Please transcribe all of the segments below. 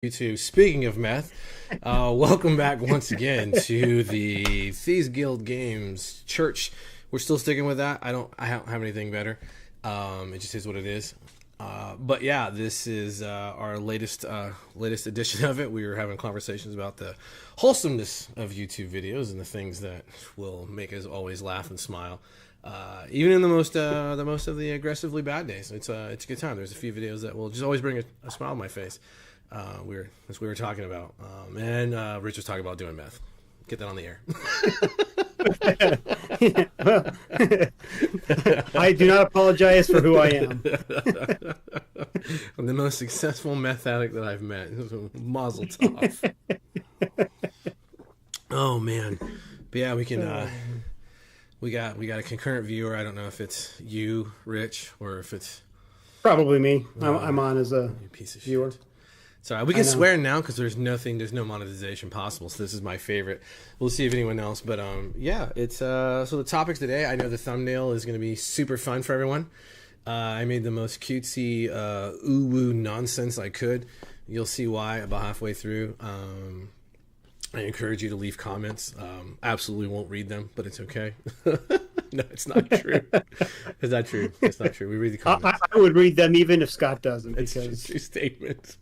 YouTube. Speaking of meth, welcome back once again to the Thieves Guild Games Church. We're still sticking with that. I don't have anything better. It just is what it is. But yeah, this is our latest edition of it. We were having conversations about the wholesomeness of YouTube videos and the things that will make us always laugh and smile. Even in the most of the aggressively bad days, it's a good time. There's a few videos that will just always bring a smile on my face. That's what we were talking about. And Rich was talking about doing meth. Get that on the air. I do not apologize for who I am. I'm the most successful meth addict that I've met. Mazel tov. Oh man, but yeah, we can. We got a concurrent viewer. I don't know if it's you, Rich, or if it's probably me. I'm on as a piece of viewer. Shit. Sorry, we can swear now because there's no monetization possible. So this is my favorite. We'll see if anyone else. But yeah, it's so the topics today. I know the thumbnail is going to be super fun for everyone. I made the most cutesy UwU nonsense I could. You'll see why about halfway through. I encourage you to leave comments. Absolutely won't read them, but it's okay. No, it's not true. It's not true. It's not true. We read the comments. I would read them even if Scott doesn't. It's a true statement.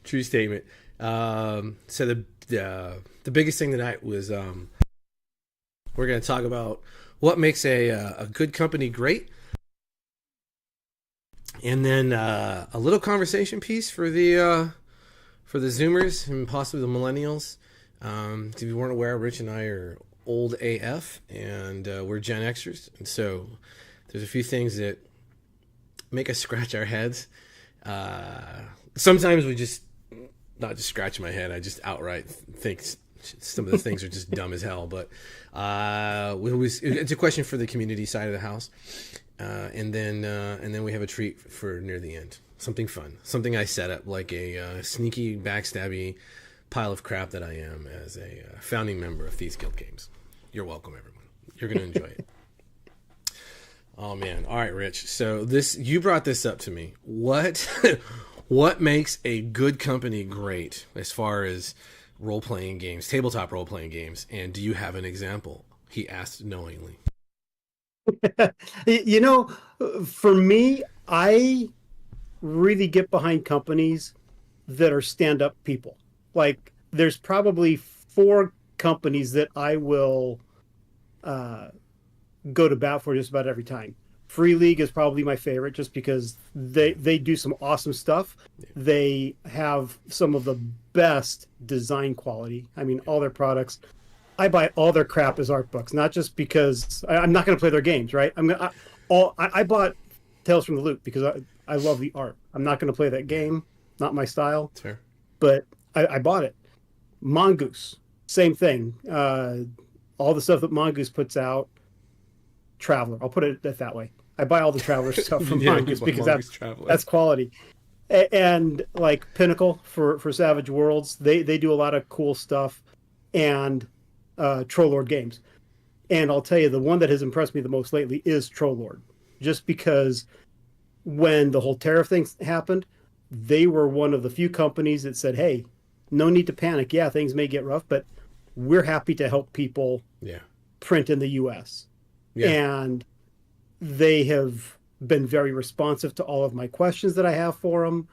True statement. So the biggest thing tonight was we're going to talk about what makes a good company great, and then a little conversation piece for the Zoomers and possibly the Millennials. If you weren't aware, Rich and I are old AF, and we're Gen Xers, and so there's a few things that make us scratch our heads. Sometimes we just, not just scratch my head, I just outright think some of the things are just dumb as hell. But it's a question for the community side of the house, and then we have a treat for near the end. Something fun, something I set up like a sneaky, backstabby pile of crap that I am as a founding member of Thieves Guild Games. You're welcome, everyone. You're going to enjoy it. Oh man! All right, Rich. So you brought this up to me. What makes a good company great as far as role-playing games, tabletop role-playing games, and do you have an example? He asked knowingly. For me, I really get behind companies that are stand-up people. Like, there's probably 4 companies that I will go to bat for just about every time. Free League is probably my favorite just because they do some awesome stuff. Yeah. They have some of the best design quality. I mean, all their products. I buy all their crap as art books, not just because I'm not going to play their games, right? I bought Tales from the Loop because I love the art. I'm not going to play that game, not my style. That's fair. But I bought it. Mongoose, same thing. All the stuff that Mongoose puts out. Traveler, I'll put it that way. I buy all the Traveler stuff from Mongoose because that's quality. And like Pinnacle for Savage Worlds, they do a lot of cool stuff, and Troll Lord Games. And I'll tell you, the one that has impressed me the most lately is Troll Lord, just because when the whole tariff thing happened, they were one of the few companies that said, "Hey, no need to panic. Yeah, things may get rough, but we're happy to help people print in the U.S." Yeah. And they have been very responsive to all of my questions that I have for them.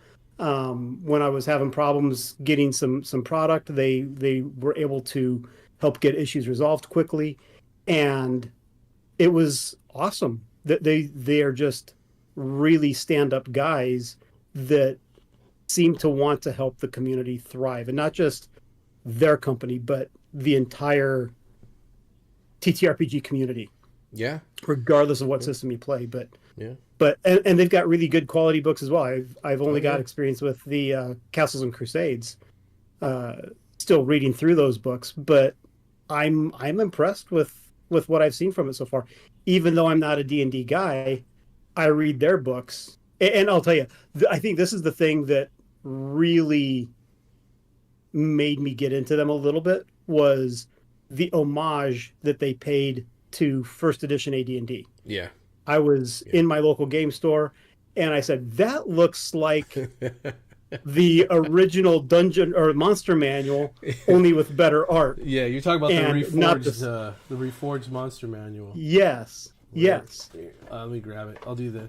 When I was having problems getting some product, they were able to help get issues resolved quickly, and it was awesome. That they are just really stand-up guys that seem to want to help the community thrive, and not just their company, but the entire TTRPG community. Yeah. Regardless of what system you play, but yeah. And they've got really good quality books as well. I've only got experience with the Castles and Crusades. Still reading through those books, but I'm impressed with what I've seen from it so far. Even though I'm not a D&D guy, I read their books, and I'll tell you, I think this is the thing that really made me get into them a little bit was the homage that they paid to first edition AD&D. Yeah. I was in my local game store and I said, that looks like the original dungeon or monster manual, only with better art. Yeah, you're talking about And the not reforged monster manual. Yes, yes. Let me grab it. I'll do the.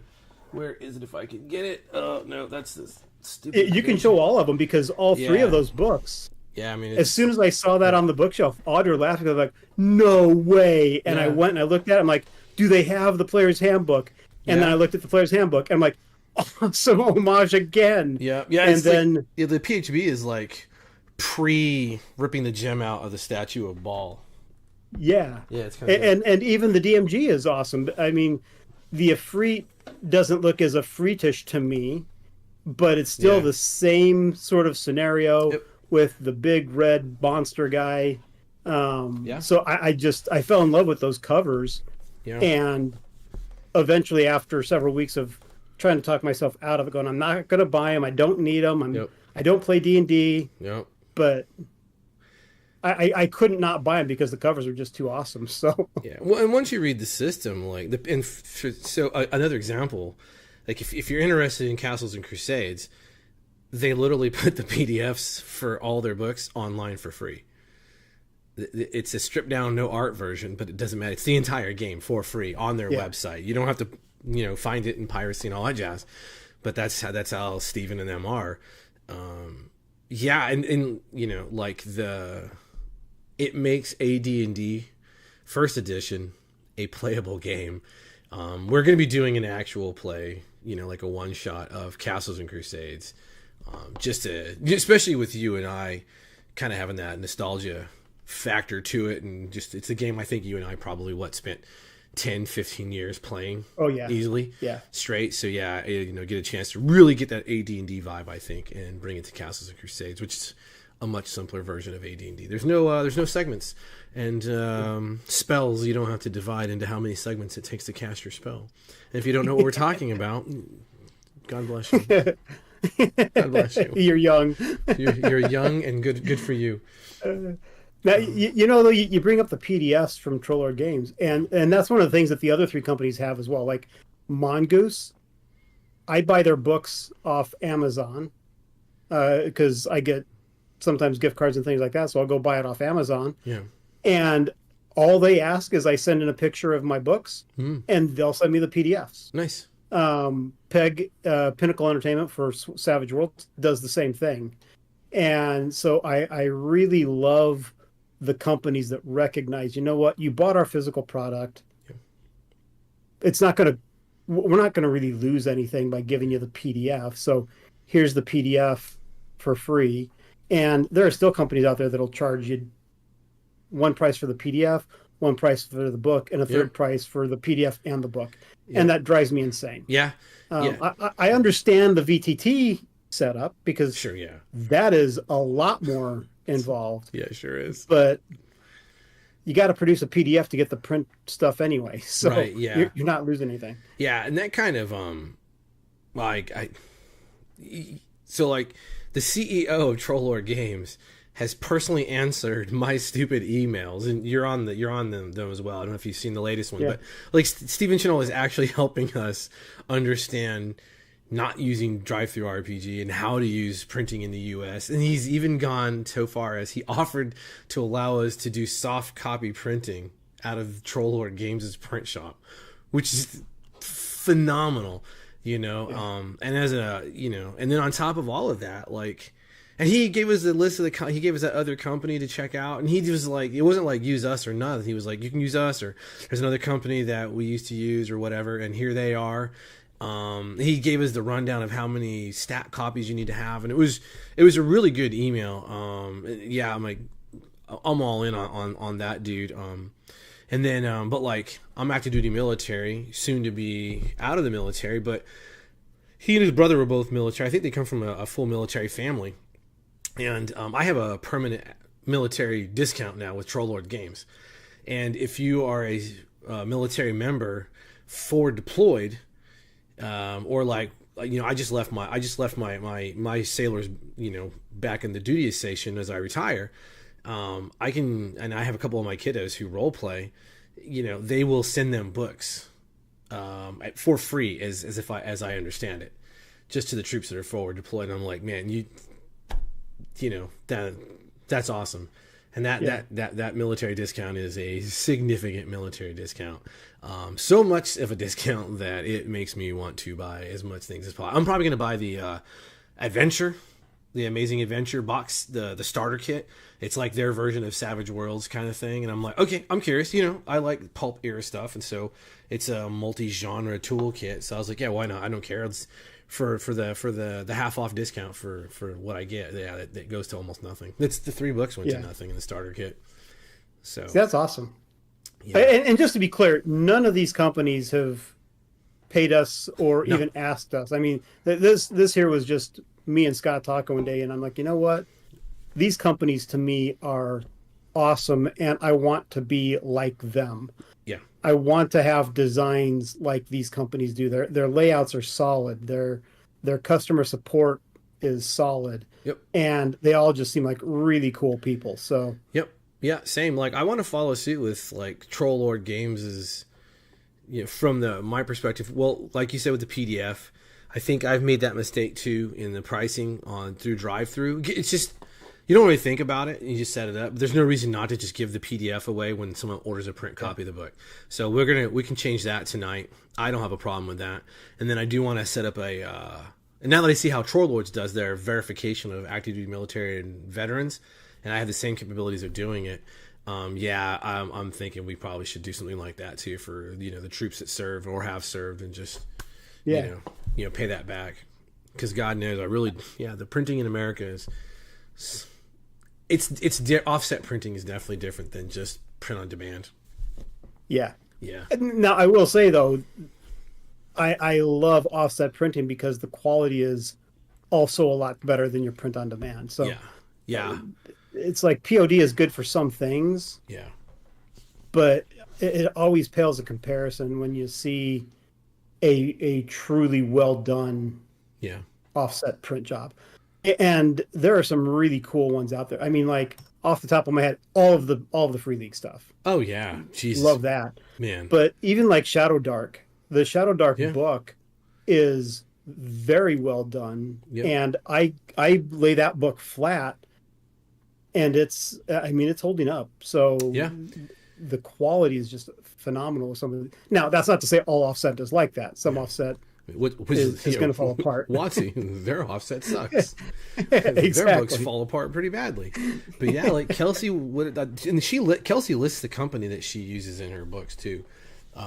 Where is it if I can get it? Oh no, that's this stupid. You can show all of them because all three Yeah. of those books. Yeah, I mean, As soon as I saw that on the bookshelf, Audrey were laughing. I was like, "No way!" And I Yeah. went and I looked at it. I'm like, "Do they have the player's handbook?" And then Yeah. I looked at the player's handbook. And I'm like, "Awesome homage again!" yeah, yeah. And It's then like, yeah, the PHB is like pre ripping the gem out of the statue of Baal. yeah, Yeah, it's kind of and even the DMG is awesome. I mean, the Ifrit doesn't look as Afritish to me, but it's still Yeah. the same sort of scenario Yep. with the big red monster guy. Yeah. So I fell in love with those covers, yeah. and eventually, after several weeks of trying to talk myself out of it, going, I'm not going to buy them. I don't need them. Yep. I don't play D&D, Yep. but I couldn't not buy them because the covers are just too awesome. So Yeah. Well, and once you read the system, like another example, like if you're interested in Castles and Crusades, they literally put the PDFs for all their books online for free. It's a stripped down, no art version, but it doesn't matter. It's the entire game for free on their website. You don't have to, find it in piracy and all that jazz. But that's how Steven and them are. Yeah, and like it makes AD&D first edition a playable game. We're going to be doing an actual play, like a one shot of Castles and Crusades, especially with you and I kind of having that nostalgia factor to it, and just it's a game I think you and I probably spent 10-15 years playing. Oh yeah, easily, yeah, straight. So yeah, get a chance to really get that AD&D vibe, I think, and bring it to Castles and Crusades, which is a much simpler version of AD&D. There's no segments and spells. You don't have to divide into how many segments it takes to cast your spell. And if you don't know what we're talking about, God bless you. God bless you. You're young. You're young and good for you. Now, though, you bring up the PDFs from Trollord Games, and that's one of the things that the other three companies have as well. Like Mongoose, I buy their books off Amazon because I get sometimes gift cards and things like that, so I'll go buy it off Amazon. Yeah. And all they ask is I send in a picture of my books, and they'll send me the PDFs. Nice. Pinnacle Entertainment for Savage Worlds does the same thing. And so I really love the companies that recognize, you know what, you bought our physical product. Yeah. We're not going to really lose anything by giving you the PDF. So here's the PDF for free. And there are still companies out there that'll charge you one price for the PDF, one price for the book, and a third price for the PDF and the book. Yeah. And that drives me insane. Yeah. I understand the VTT setup because sure, yeah, that is a lot more involved. Yeah, sure is. But you got to produce a PDF to get the print stuff anyway. So right, yeah. You're not losing anything. Yeah, and that kind of so like the CEO of Trollord Games has personally answered my stupid emails, and you're on them as well. I don't know if you've seen the latest one, but like Stephen Chenell is actually helping us understand not using drive-through RPG and how to use printing in the US. And he's even gone so far as he offered to allow us to do soft copy printing out of Trollord Games' print shop, which is phenomenal, and as and then on top of all of that, like, and he gave us a list of he gave us that other company to check out, and he was like, it wasn't like use us or nothing. He was like, you can use us, or there's another company that we used to use or whatever, and here they are. He gave us the rundown of how many stat copies you need to have, and it was a really good email. Yeah, I'm like, I'm all in on that dude. And then, but like, I'm active duty military, soon to be out of the military, but he and his brother were both military. I think they come from a full military family. And I have a permanent military discount now with Trollord Games. And if you are a military member for deployed, or like, I just left my sailors, back in the duty station as I retire. And I have a couple of my kiddos who role play, they will send them books for free as I understand it. just to the troops that are forward deployed. And I'm like, man, you know, that's awesome. And that military discount is a significant military discount. So much of a discount that it makes me want to buy as much things as possible. I'm probably going to buy the Adventure, the Amazing Adventure box, the starter kit. It's like their version of Savage Worlds kind of thing. And I'm like, okay, I'm curious. You know, I like pulp era stuff. And so it's a multi-genre toolkit. So I was like, yeah, why not? I don't care. It's for the half off discount for what I get. Yeah, that goes to almost nothing. It's the $3 went to nothing in the starter kit. So that's awesome. Yeah. And just to be clear, none of these companies have paid us or even asked us. I mean, this here was just me and Scott talking one day, and I'm like, you know what? These companies to me are awesome, and I want to be like them. Yeah. I want to have designs like these companies do. Their layouts are solid. Their customer support is solid. Yep. And they all just seem like really cool people. So yep. Yeah, same. Like I want to follow suit with like Troll Lord Games is, you know, from my perspective. Well, like you said with the PDF, I think I've made that mistake too in the pricing through drive-through. It's just you don't really think about it. You just set it up. There's no reason not to just give the PDF away when someone orders a print copy of the book. So we can change that tonight. I don't have a problem with that. And then I do want to set up and now that I see how Troll Lords does their verification of active duty military and veterans, and I have the same capabilities of doing it. I'm thinking we probably should do something like that too for, you know, the troops that serve or have served and just, you know, pay that back. Because God knows, the printing in America is, offset printing is definitely different than just print on demand. Yeah. Yeah. Now I will say though, I love offset printing because the quality is also a lot better than your print on demand. So yeah. It's like POD is good for some things. Yeah. But it always pales in comparison when you see a truly well done offset print job. And there are some really cool ones out there. I mean, like off the top of my head, all of the Free League stuff. Oh yeah, Jesus, love that, man. But even like Shadow Dark, the Shadow Dark book is very well done, and I lay that book flat, and it's holding up. So the quality is just phenomenal. Now that's not to say all offset is like that. Some offset is going to fall apart. WotC, their offset sucks. Exactly. Their books fall apart pretty badly. But yeah, like Kelsey Kelsey lists the company that she uses in her books too.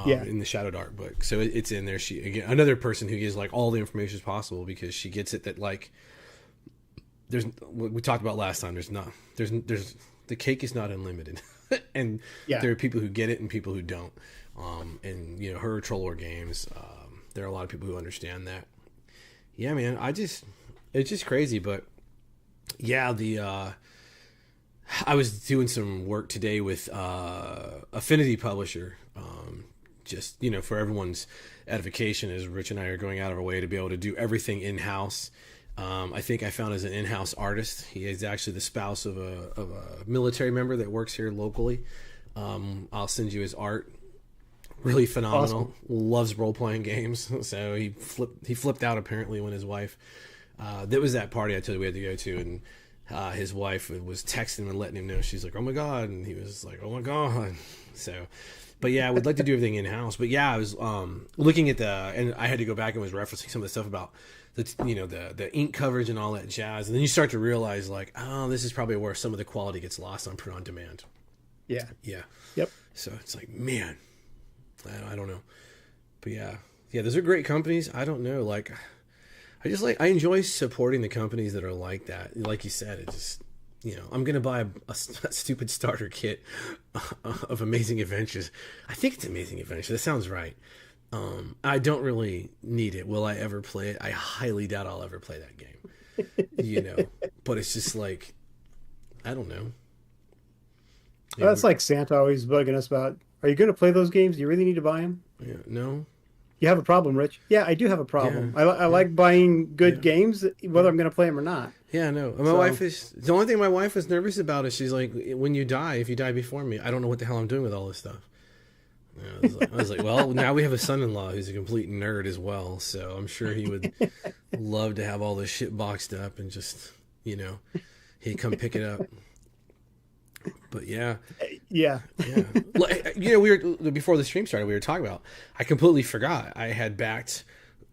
In the Shadow Dark book, so it's in there. She again another person who gives like all the information as possible because she gets it that like there's what we talked about last time. There's the cake is not unlimited, and there are people who get it and people who don't. And you know her Troll Lord Games. There are a lot of people who understand that. Yeah, man. It's just crazy, but yeah, I was doing some work today with Affinity Publisher. Just, you know, for everyone's edification, as Rich and I are going out of our way to be able to do everything in-house. I think I found as an in-house artist. He is actually the spouse of a military member that works here locally. I'll send you his art. Really phenomenal. Awesome. Loves role-playing games. So he flipped out apparently when his wife that was that party I told you we had to go to, and his wife was texting him and letting him know. She's like, oh my God, and he was like, oh my God. So but yeah, I would like to do everything in-house. But yeah, I was looking at and I had to go back and was referencing some of the stuff about the ink coverage and all that jazz, and then you start to realize like, oh, this is probably where some of the quality gets lost on print on demand. Yeah. Yep. So it's like, man, I don't know, but yeah, those are great companies. I don't know, like, I enjoy supporting the companies that are like that. Like you said, it just, you know, I'm gonna buy a stupid starter kit of Amazing Adventures. I think it's Amazing Adventures. That sounds right. I don't really need it. Will I ever play it? I highly doubt I'll ever play that game. You know, but it's just like, I don't know. Well, that's like Santa always bugging us about, are you going to play those games? Do you really need to buy them? Yeah, no. You have a problem, Rich? Yeah, I do have a problem. Yeah, I like buying good games, whether I'm going to play them or not. Yeah, no. My wife is... The only thing my wife was nervous about is she's like, when you die, if you die before me, I don't know what the hell I'm doing with all this stuff. I was like, well, now we have a son-in-law who's a complete nerd as well, so I'm sure he would love to have all this shit boxed up and just, he'd come pick it up. But yeah. Yeah. We were, before the stream started, we were talking about, I completely forgot I had backed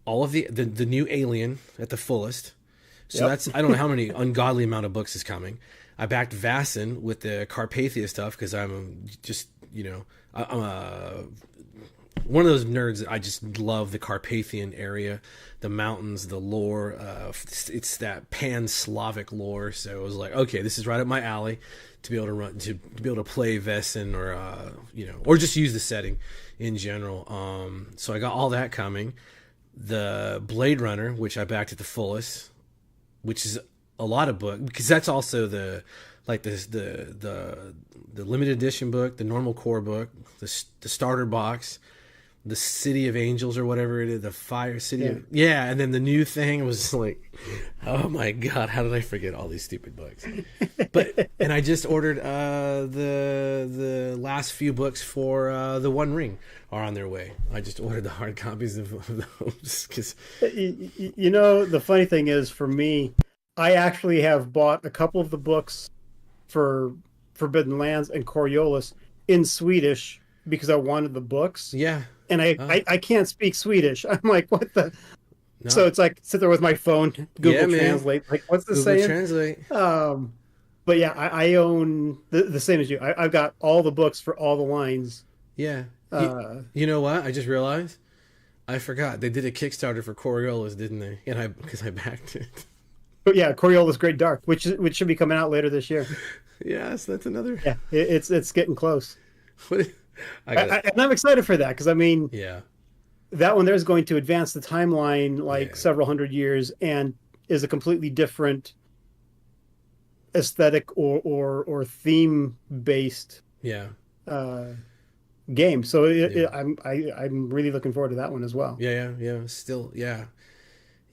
all of the new Alien at the fullest. So that's, I don't know how many ungodly amount of books is coming. I backed Vassin with the Carpathia stuff because I'm just, I'm one of those nerds that I just love the Carpathian area, the mountains, the lore. It's that pan-Slavic lore. So I was like, okay, this is right up my alley to be able to be able to play Vessin or just use the setting in general. So I got all that coming. The Blade Runner, which I backed at the fullest, which is a lot of book because that's also the limited edition book, the normal core book, the starter box, the City of Angels or whatever it is, the Fire City. And then the new thing was like, oh my god, how did I forget all these stupid books? And I just ordered the last few books for the One Ring are on their way. I just ordered the hard copies of those because the funny thing is, for me, I actually have bought a couple of the books for Forbidden Lands and Coriolis in Swedish because I wanted the books. Yeah. And I can't speak Swedish. I'm like, what the? No. So it's like, sit there with my phone, Google Translate. Like, what's this saying? Translate. But yeah, I own the same as you. I've got all the books for all the lines. Yeah. You know what? I just realized. I forgot. They did a Kickstarter for Coriolis, didn't they? And because I backed it. But yeah, Coriolis Great Dark, which should be coming out later this year. Yes, that's another. Yeah, it's getting close. And I'm excited for that because yeah, that one there's going to advance the timeline several hundred years and is a completely different aesthetic or theme based game. So I'm really looking forward to that one as well. Yeah. Still, yeah.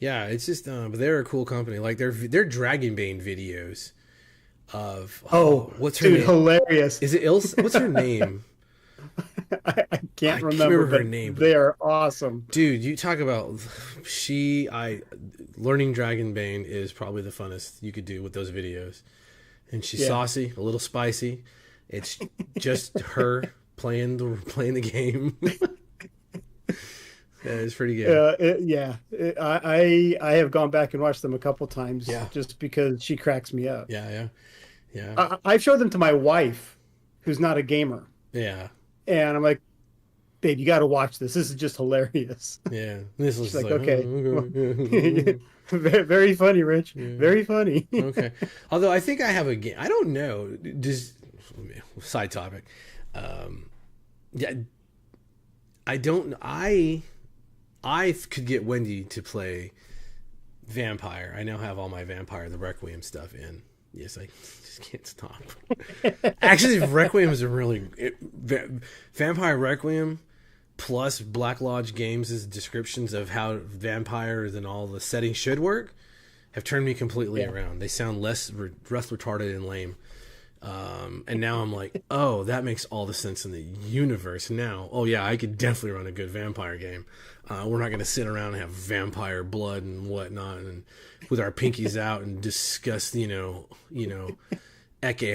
It's just, but they're a cool company. Like they're Dragonbane videos of what's her name? Hilarious. Is it Ilse? What's her name? I can't remember her name. They are awesome, dude. You talk about learning Dragonbane is probably the funnest you could do with those videos. And she's saucy, a little spicy. It's just her playing the game. Yeah, it's pretty good. I have gone back and watched them a couple times just because she cracks me up. Yeah. I've showed them to my wife, who's not a gamer. Yeah. And I'm like, babe, you got to watch this. This is just hilarious. Yeah. This is like, okay. Very funny, Rich. Yeah. Very funny. Okay. Although I think I have a game. I don't know. Just side topic. I could get Wendy to play Vampire. I now have all my Vampire the Requiem stuff in. Yes, I just can't stop. Actually, Requiem is Vampire Requiem plus Black Lodge Games' descriptions of how vampires and all the settings should work have turned me completely around. They sound less retarded and lame. And now I'm like, oh, that makes all the sense in the universe now. Oh yeah, I could definitely run a good vampire game. We're not going to sit around and have vampire blood and whatnot and with our pinkies out and discuss, Ecce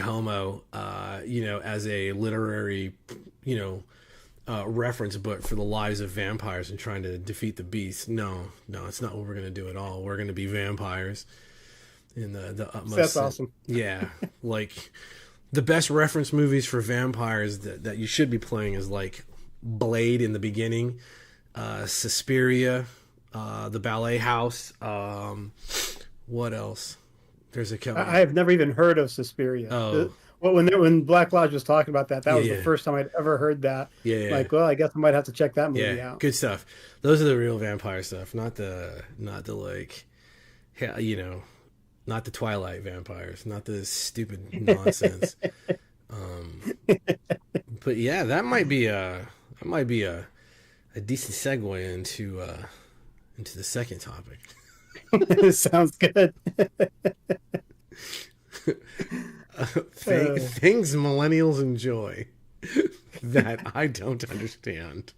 Homo, as a literary, reference book for the lives of vampires and trying to defeat the beast. No, it's not what we're going to do at all. We're going to be vampires in the utmost. That's awesome. Yeah. Like the best reference movies for vampires that you should be playing is like Blade in the beginning, Suspiria, the Ballet House. What else? There's a couple. I have never even heard of Suspiria. Oh. When Black Lodge was talking about that was the first time I'd ever heard that. Yeah. Like, well, I guess I might have to check that movie out. Good stuff. Those are the real vampire stuff, not the not the Twilight vampires, not the stupid nonsense. But yeah, that might be a decent segue into the second topic. Sounds good. Things millennials enjoy. that I don't understand.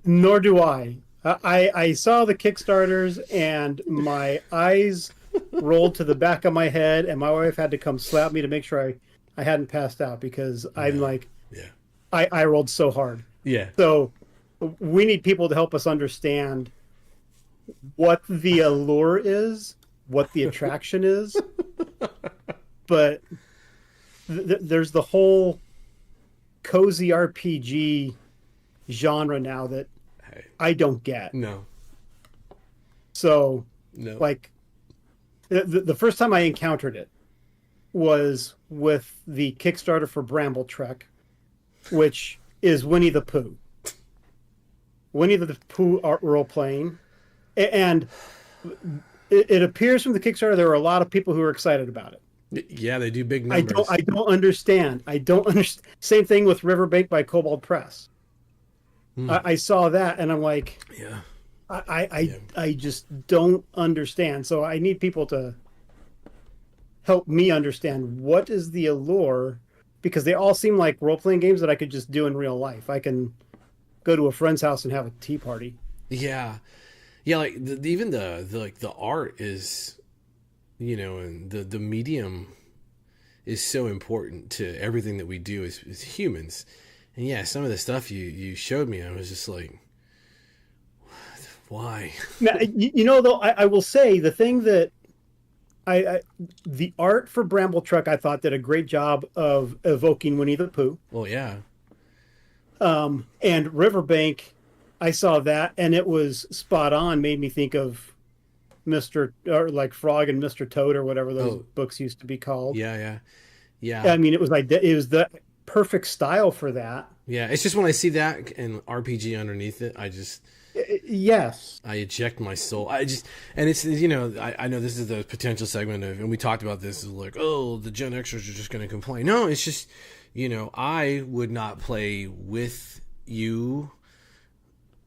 Nor do I. I saw the Kickstarters and my eyes rolled to the back of my head, and my wife had to come slap me to make sure I hadn't passed out because I'm like, Yeah. I rolled so hard. Yeah. So we need people to help us understand what the allure is, what the attraction is. But there's the whole cozy RPG genre now that I don't get. No. So, No. like, the first time I encountered it was with the Kickstarter for Bramble Trek, which is Winnie the Pooh. Winnie the Pooh art role playing. And it appears from the Kickstarter there were a lot of people who were excited about it. Yeah, they do big numbers. I don't understand. I don't understand. Same thing with Riverbank by Kobold Press. I saw that and I'm like, yeah. I just don't understand. So I need people to help me understand what is the allure, because they all seem like role-playing games that I could just do in real life. I can go to a friend's house and have a tea party. Yeah. Yeah, like even the art is, and the medium is so important to everything that we do as humans. And yeah, some of the stuff you showed me, I was just like, why? Now, though, I will say the thing that the art for Bramble Truck, I thought did a great job of evoking Winnie the Pooh. Well, yeah. And Riverbank, I saw that and it was spot on. Made me think of like Frog and Mr. Toad or whatever those books used to be called. Yeah. I mean, it was the perfect style for that. Yeah, it's just when I see that and RPG underneath it, I just yes, I eject my soul. And it's I know this is the potential segment of, and we talked about this, is like, oh, the Gen Xers are just going to complain. No, it's just I would not play with you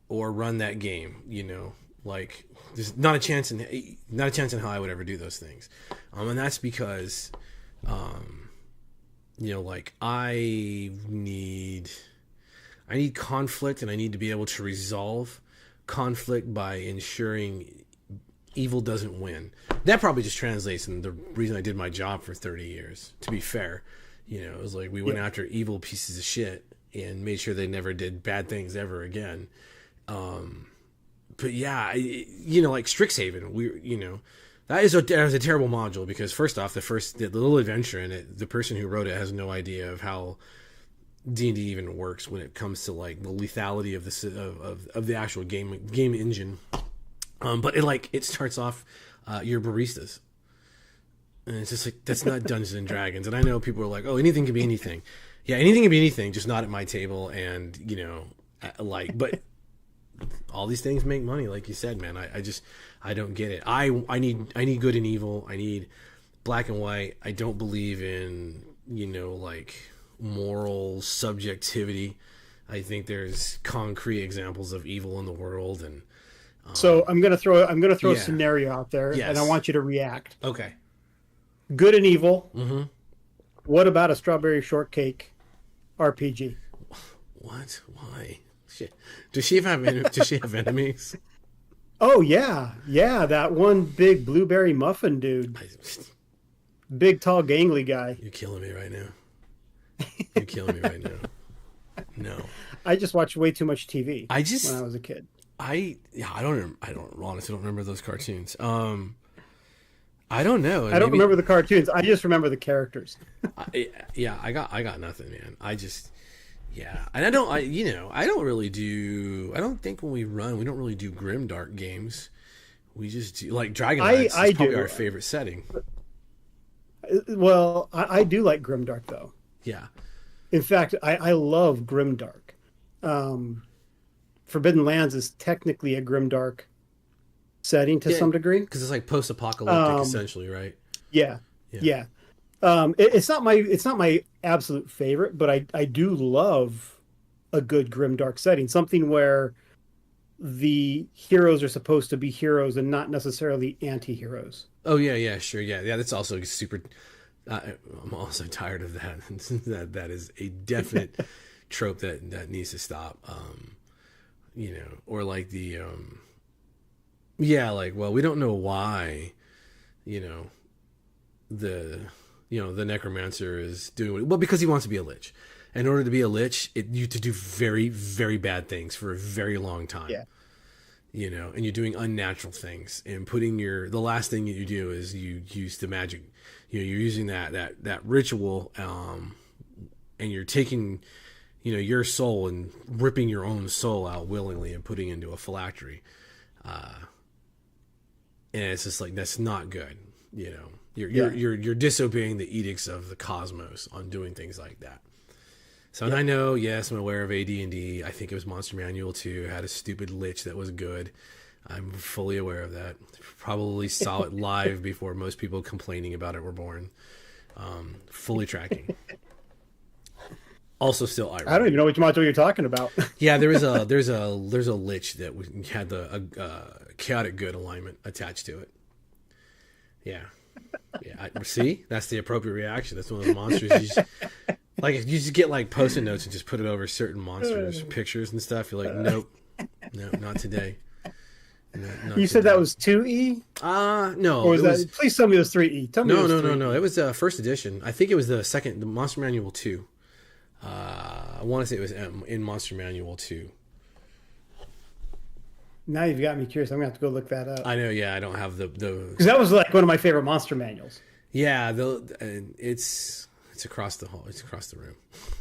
or run that game. Like there's not a chance in hell I would ever do those things, and that's because like I need conflict, and I need to be able to resolve conflict by ensuring evil doesn't win. That probably just translates in the reason I did my job for 30 years, to be fair. It was like we went after evil pieces of shit and made sure they never did bad things ever again. But yeah, like Strixhaven, that was a terrible module, because first off, the little adventure in it, the person who wrote it has no idea of how D&D even works when it comes to like the lethality of the actual game engine. But it starts off your baristas, and it's just like, that's not Dungeons and Dragons. And I know people are like, oh, anything can be anything. Yeah, anything can be anything, just not at my table. And but all these things make money, like you said, man. I don't get it. I need good and evil. I need black and white. I don't believe in like moral subjectivity. I think there's concrete examples of evil in the world, and so I'm gonna throw a scenario out there, yes, and I want you to react. Okay. Good and evil. Mm-hmm. What about a strawberry shortcake RPG? What? Why? Does she have enemies? Oh yeah, that one big blueberry muffin dude, big tall gangly guy. You're killing me right now. No, I just watched way too much TV. when I was a kid. I honestly don't remember those cartoons. I don't know. I don't remember the cartoons. I just remember the characters. I got nothing, man. And I don't really do. I don't think when we don't really do grimdark games. We just do, like, Dragonlance is probably our favorite setting. Well, I do like grimdark though. Yeah. In fact, I love grimdark. Forbidden Lands is technically a grimdark setting to some degree, because it's like post-apocalyptic, essentially, right? Yeah. It's not my absolute favorite, but I do love a good grimdark setting, something where the heroes are supposed to be heroes and not necessarily anti-heroes. Oh yeah, sure, yeah. That's also super I'm also tired of that. That is a definite trope that needs to stop. Or like like, well, we don't know why, you know, the necromancer is doing well because he wants to be a lich. In order to be a lich, you have to do very, very bad things for a very long time. Yeah. And you're doing unnatural things and the last thing that you do is you use the magic, you're using that ritual, and you're taking, your soul and ripping your own soul out willingly and putting it into a phylactery. And it's just like, that's not good. You're disobeying the edicts of the cosmos on doing things like that. So, and I know, yes, I'm aware of AD&D. I think it was Monster Manual 2 had a stupid lich that was good. I'm fully aware of that. Probably saw it live before most people complaining about it were born. Fully tracking. Also, still ironic. I don't even know which module you're talking about. Yeah, there's a lich that had the chaotic good alignment attached to it. Yeah. See, that's the appropriate reaction. That's one of the monsters. Like, if you just get like post-it notes and just put it over certain monsters, pictures and stuff, you're like, nope, no, not today. Not you said that was 2E? No. Or was that? Please tell me it was 3E. Tell me. No. It was first edition. I think it was the Monster Manual 2. I want to say it was in Monster Manual 2. Now you've got me curious. I'm gonna have to go look that up. I know. Yeah, I don't have the because that was like one of my favorite monster manuals. Yeah, it's across the hall. It's across the room.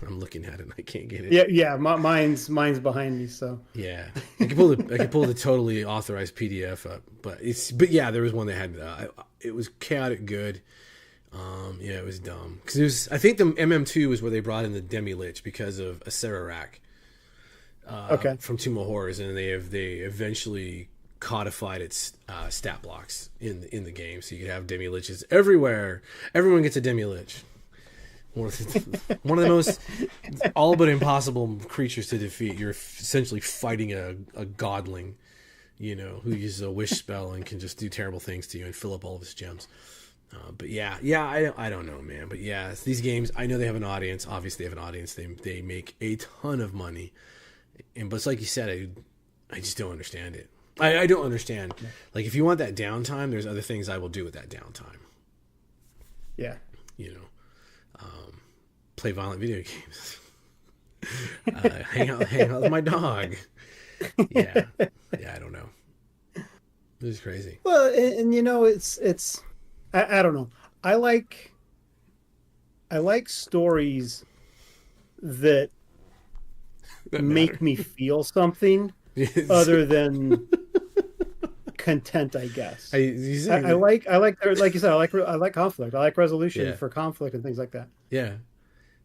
I'm looking at it and I can't get it. Yeah. Mine's behind me. So yeah, I can pull the totally authorized PDF up. But yeah, there was one that had it was chaotic good. Yeah, it was dumb because I think the MM2 was where they brought in the Demi Lich because of Acererak. Okay. From Tomb of Horrors, and they eventually codified its stat blocks in the game, so you could have Demi Liches everywhere. Everyone gets a Demi Lich. One of the most all but impossible creatures to defeat. You're essentially fighting a godling, who uses a wish spell and can just do terrible things to you and fill up all of his gems. But yeah, I don't know, man. But yeah, these games, I know they have an audience. Obviously, they have an audience. They make a ton of money. But it's like you said, I just don't understand it. I don't understand. Like, if you want that downtime, there's other things I will do with that downtime. Yeah. Play violent video games. Hang out with my dog. Yeah, I don't know. This is crazy. Well, and it's I don't know. I like stories that make me feel something other than content, I guess. I like like you said, I like conflict. I like resolution for conflict and things like that. Yeah.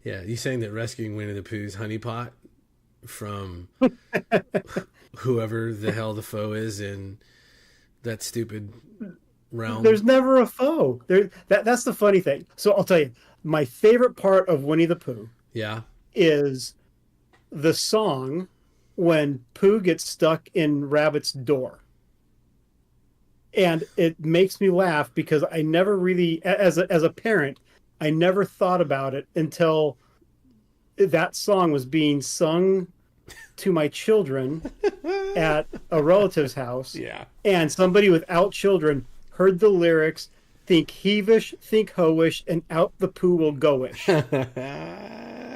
You saying that rescuing Winnie the Pooh's honeypot from whoever the hell the foe is in that stupid realm. There's never a foe. That's the funny thing. So I'll tell you, my favorite part of Winnie the Pooh is the song when Pooh gets stuck in Rabbit's door. And it makes me laugh because I never really, as a parent, I never thought about it until that song was being sung to my children at a relative's house. Yeah. And somebody without children heard the lyrics, think heavish, think hoish, and out the Pooh will go-ish. And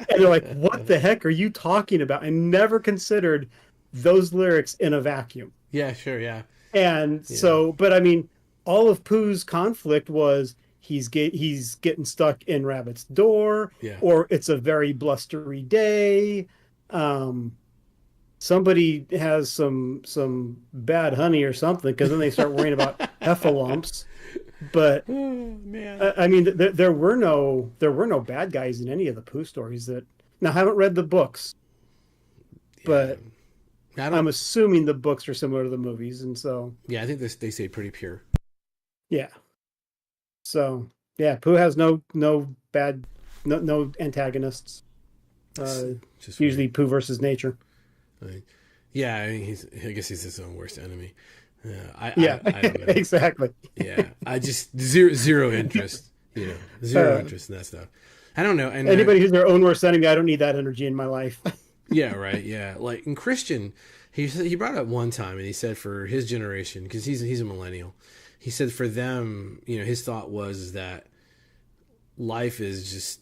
they're like, what the heck are you talking about? I never considered those lyrics in a vacuum. Yeah, sure, yeah. And so, but I mean, all of Pooh's conflict was he's getting stuck in Rabbit's door, or it's a very blustery day. Somebody has some bad honey or something, because then they start worrying about heffalumps. But man. I mean, there were no bad guys in any of the Pooh stories. Now I haven't read the books, but I'm assuming the books are similar to the movies, and so I think they say pretty pure. Yeah. So Pooh has no bad no antagonists. Just usually Pooh versus nature. I mean, I guess he's his own worst enemy. I don't know. Exactly. Yeah, I just zero interest Zero interest in that stuff. I don't know. And anybody who's their own worst enemy, I don't need that energy in my life. Yeah, right. Yeah, like in Christian, he brought up one time, and he said for his generation, because he's a millennial, he said for them, his thought was that life is just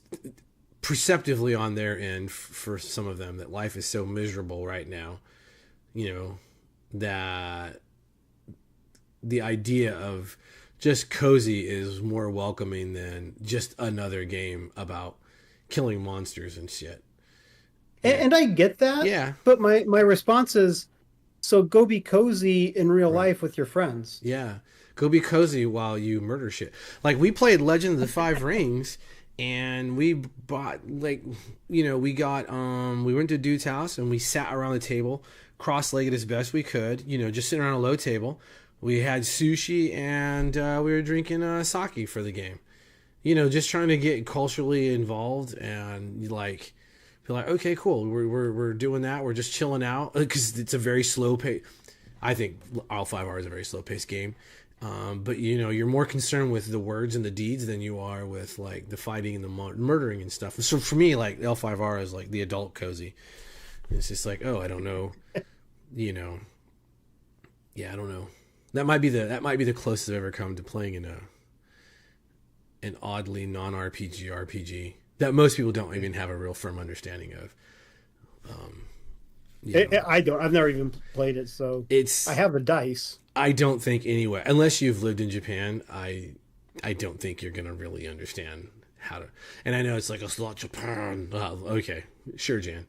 perceptively on their end for some of them, that life is so miserable right now, that the idea of just cozy is more welcoming than just another game about killing monsters and shit. And I get that. Yeah. But my response is, so go be cozy in real life with your friends. Yeah. Go be cozy while you murder shit. Like, we played Legend of the Five Rings, and we bought, we went to dude's house, and we sat around the table, cross-legged as best we could, just sitting around a low table. We had sushi, and we were drinking sake for the game. Just trying to get culturally involved and, be like, okay, cool. We're doing that. We're just chilling out because it's a very slow pace. I think L5R is a very slow paced game. But you're more concerned with the words and the deeds than you are with like the fighting and the murdering and stuff. So for me, like L5R is like the adult cozy. It's just like, oh, I don't know, yeah, I don't know. That might be the closest I've ever come to playing in an oddly non-RPG RPG that most people don't even have a real firm understanding of. I don't. I've never even played it, so I have the dice. I don't think anyway, unless you've lived in Japan, I don't think you're gonna really understand how to. And I know it's like, it's not Japan. Okay, sure, Jan.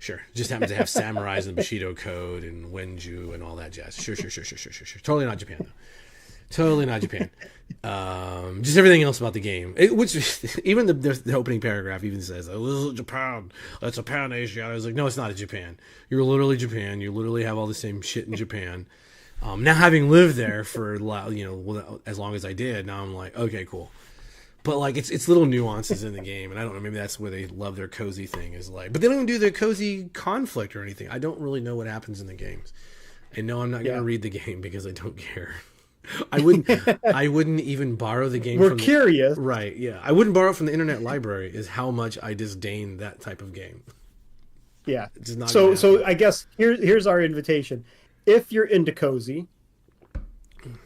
Sure. Just happens to have samurais and Bushido code and Wenju and all that jazz. Sure. Totally not Japan, though. Totally not Japan. Just everything else about the game. Which, even the opening paragraph even says, oh, this is Japan. That's Japan, Asia. I was like, no, it's not Japan. You're literally Japan. You literally have all the same shit in Japan. Now, having lived there for, as long as I did, now I'm like, okay, cool. But like it's little nuances in the game, and I don't know, maybe that's where they love their cozy thing is like. But they don't even do the cozy conflict or anything. I don't really know what happens in the games. And no, I'm not going to read the game because I don't care. I wouldn't even borrow the game. We're curious, right? Yeah, I wouldn't borrow it from the internet library. Is how much I disdain that type of game. Yeah. It's not so I guess here's our invitation. If you're into cozy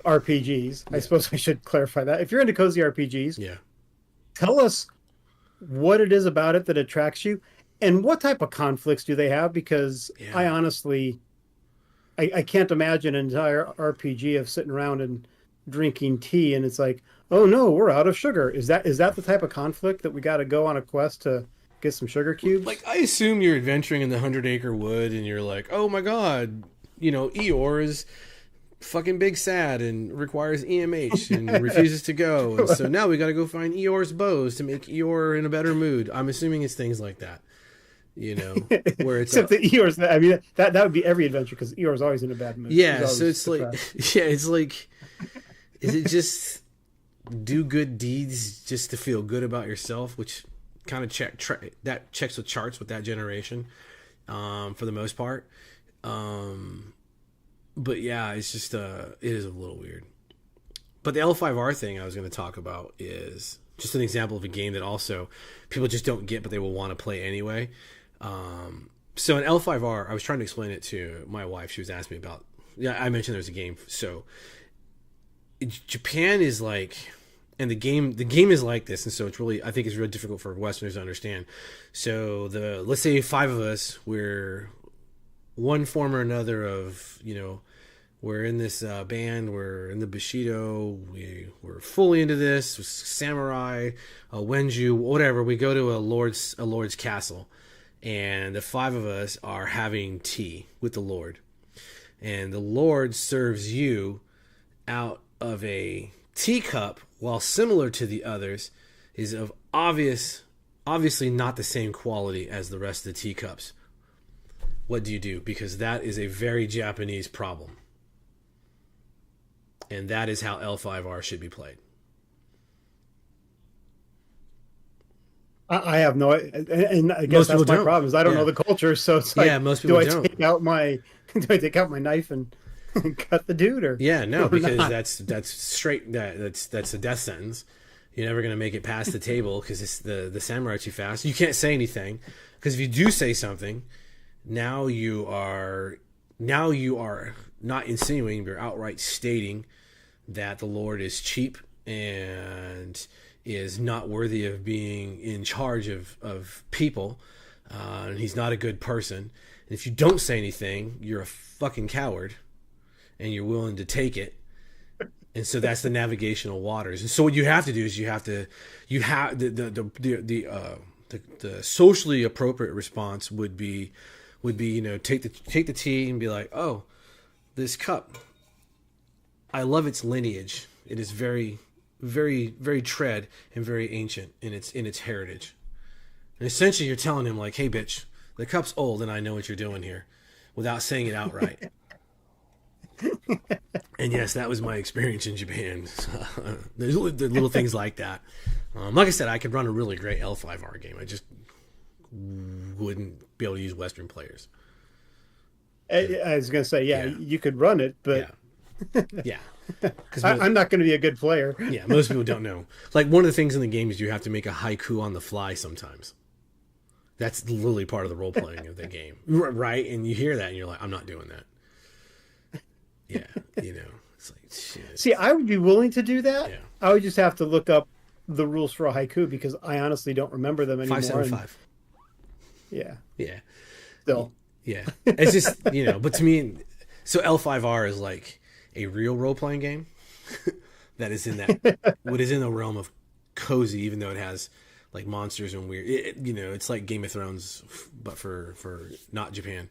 RPGs, I suppose I should clarify that. If you're into cozy RPGs, tell us what it is about it that attracts you, and what type of conflicts do they have? Because I honestly, I can't imagine an entire RPG of sitting around and drinking tea, and it's like, oh no, we're out of sugar. Is that the type of conflict that we got to go on a quest to get some sugar cubes? Like, I assume you're adventuring in the 100-acre wood, and you're like, oh my god, Eeyore is fucking big sad and requires EMH and refuses to go, and so now we got to go find Eeyore's bows to make Eeyore in a better mood. I'm assuming it's things like that, where it's except the Eeyore's. I mean, that would be every adventure because Eeyore's always in a bad mood. Yeah, so it's depressed. Like, is it just do good deeds just to feel good about yourself, which kind of checks the charts with that generation, for the most part. But yeah, it's just it is a little weird. But the L5R thing I was going to talk about is just an example of a game that also people just don't get, but they will want to play anyway. So in L5R, I was trying to explain it to my wife. She was asking me about. Yeah, I mentioned there's a game. So Japan is like, and the game is like this, and so it's really, I think it's really difficult for Westerners to understand. So let's say 5 of us, we're one form or another of, we're in this band, we're in the Bushido, we're fully into this, samurai, Wenju, whatever. We go to a lord's castle, and the 5 of us are having tea with the lord, and the lord serves you out of a teacup, while similar to the others, is of obviously not the same quality as the rest of the teacups. What do you do? Because that is a very Japanese problem. And that is how L5R should be played. I have no, and I guess that's my problem is I don't know the culture. So it's like, most people don't. Do I take out my knife and cut the dude, or no, because that's straight. That's a death sentence. You're never going to make it past the table because the samurai are too fast. You can't say anything because if you do say something, now you are not insinuating, you're outright stating that the Lord is cheap and is not worthy of being in charge of people. And he's not a good person. And if you don't say anything, you're a fucking coward and you're willing to take it. And so that's the navigational waters. And so what you have to do is the socially appropriate response would be, take the tea and be like, oh, this cup, I love its lineage. It is very, very, very tread and very ancient in its heritage. And essentially you're telling him like, hey bitch, the cup's old and I know what you're doing here, without saying it outright. And yes, that was my experience in Japan. There's little things like that. Like I said, I could run a really great L5R game. I just wouldn't be able to use Western players. I was going to say, you could run it, but yeah. I'm not going to be a good player. Yeah, most people don't know. Like one of the things in the game is you have to make a haiku on the fly sometimes. That's literally part of the role playing of the game, right? And you hear that and you're like, I'm not doing that. Yeah, it's like shit. See, I would be willing to do that. Yeah. I would just have to look up the rules for a haiku because I honestly don't remember them anymore. 575. Yeah. Yeah. Still. Yeah. It's just, but to me, so L5R is like a real role playing game that is in what is in the realm of cozy, even though it has like monsters and weird, it's like Game of Thrones, but for not Japan.